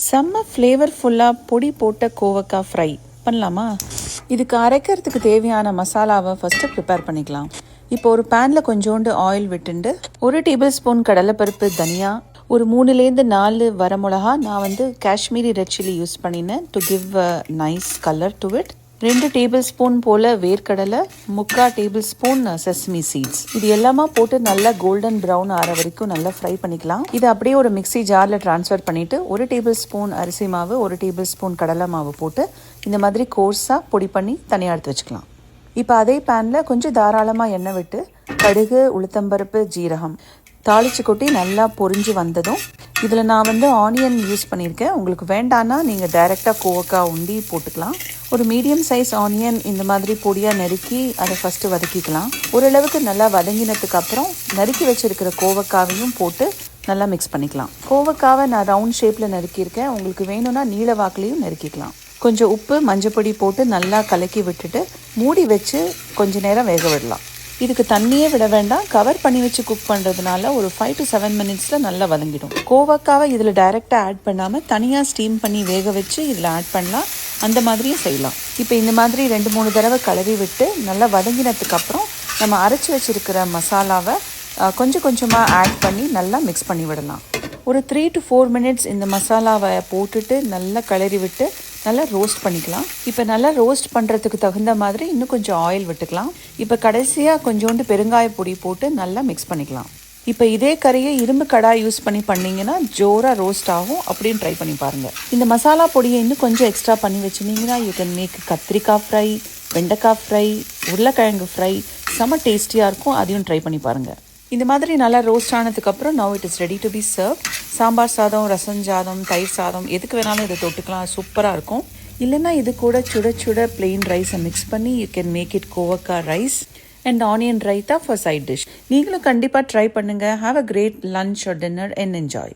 செம்ம ஃப்ளேவர்ஃபுல்லாக பொடி போட்ட கோவக்காய் ஃப்ரை பண்ணலாமா? இதுக்கு அரைக்கிறதுக்கு தேவையான மசாலாவை ஃபஸ்ட்டு ப்ரிப்பேர் பண்ணிக்கலாம். இப்போ ஒரு பேனில் கொஞ்சோண்டு ஆயில் விட்டுண்டு 1 டேபிள் ஸ்பூன் கடலைப்பருப்பு, தனியா, ஒரு 3-4 வரமிளகா. நான் காஷ்மீரி ரெட் சில்லி யூஸ் பண்ணினேன் to give a nice colour to it. 2 tablespoon போல் வேர்க்கடலை, 3/4 டேபிள் ஸ்பூன் செசமி சீட்ஸ். இது எல்லாமே போட்டு நல்லா கோல்டன் ப்ரௌன் ஆற வரைக்கும் நல்லா ஃப்ரை பண்ணிக்கலாம். இது அப்படியே ஒரு மிக்ஸி ஜாரில் ட்ரான்ஸ்ஃபர் பண்ணிவிட்டு 1 டேபிள் ஸ்பூன் அரிசி மாவு, 1 டேபிள் ஸ்பூன் கடலை மாவு போட்டு இந்த மாதிரி கோர்ஸாக பொடி பண்ணி தனியாக எடுத்து வச்சுக்கலாம். இப்போ அதே பேனில் கொஞ்சம் தாராளமாக எண்ணெய் விட்டு கடுகு, உளுத்தம்பருப்பு, ஜீரகம் தாளிச்சு கொட்டி நல்லா பொரிஞ்சு வந்ததும் இதில் நான் ஆனியன் யூஸ் பண்ணியிருக்கேன். உங்களுக்கு வேண்டான்னா நீங்கள் டைரெக்டாக கோவக்காய் உண்டி போட்டுக்கலாம். ஒரு மீடியம் சைஸ் ஆனியன் இந்த மாதிரி பொடியாக நறுக்கி அதை ஃபஸ்ட்டு வதக்கிக்கலாம். ஓரளவுக்கு நல்லா வதங்கினதுக்கு அப்புறம் நறுக்கி வச்சுருக்கிற கோவக்காவையும் போட்டு நல்லா மிக்ஸ் பண்ணிக்கலாம். கோவக்காவை நான் ரவுண்ட் ஷேப்பில் நறுக்கியிருக்கேன். உங்களுக்கு வேணும்னா நீள வாக்குலையும் நறுக்கிக்கலாம். கொஞ்சம் உப்பு, மஞ்சப்பொடி போட்டு நல்லா கலக்கி விட்டுட்டு மூடி வச்சு கொஞ்ச நேரம் வேக விடலாம். இதுக்கு தண்ணியே விட வேண்டாம். கவர் பண்ணி வச்சு குக் பண்ணுறதுனால ஒரு 5 to 7 மினிட்ஸில் நல்லா வதங்கிடும். கோவக்காவை இதில் டைரெக்டாக ஆட் பண்ணாமல் தனியாக ஸ்டீம் பண்ணி வேக வச்சு இதில் ஆட் பண்ணலாம். அந்த மாதிரியே செய்யலாம். இப்போ இந்த மாதிரி 2-3 தடவை கலரி விட்டு நல்லா வதங்கினதுக்கப்புறம் நம்ம அரைச்சி வச்சுருக்கிற மசாலாவை கொஞ்சம் கொஞ்சமாக ஆட் பண்ணி நல்லா மிக்ஸ் பண்ணி விடலாம். ஒரு 3 to 4 மினிட்ஸ் இந்த மசாலாவை போட்டுட்டு நல்லா கிளறி விட்டு நல்லா ரோஸ்ட் பண்ணிக்கலாம். இப்போ நல்லா ரோஸ்ட் பண்ணுறதுக்கு தகுந்த மாதிரி இன்னும் கொஞ்சம் ஆயில் விட்டுக்கலாம். இப்போ கடைசியாக கொஞ்சோண்டு பெருங்காய பொடி போட்டு நல்லா மிக்ஸ் பண்ணிக்கலாம். இப்போ இதே கறியை இரும்பு கடாய் யூஸ் பண்ணி பண்ணிங்கன்னா ஜோராக ரோஸ்ட் ஆகும். அப்படின்னு ட்ரை பண்ணி பாருங்கள். இந்த மசாலா பொடியை இன்னும் கொஞ்சம் எக்ஸ்ட்ரா பண்ணி வச்சுருந்தீங்கன்னா யூ கேன் மேக் கத்திரிக்காய் ஃப்ரை, வெண்டைக்காய் ஃப்ரை, உருளைக்கிழங்கு ஃப்ரை. செம்ம டேஸ்டியாக இருக்கும். அதையும் ட்ரை பண்ணி பாருங்கள். இந்த மாதிரி நல்லா ரோஸ்ட் ஆனதுக்கப்புறம் now it is ready to be serve. Sambar சாதம், ரசம் சாதம், தயிர் சாதம் எதுக்கு வேணாலும் இதை தொட்டுக்கலாம். சூப்பராக இருக்கும். இல்லைன்னா இது கூட சுட சுட பிளெயின் ரைஸை மிக்ஸ் பண்ணி யூ கேன் மேக் இட் கோவக்காய் rice and onion raita for side dish. நீங்களும் கண்டிப்பாக ட்ரை பண்ணுங்கள். Have a great lunch or dinner and enjoy.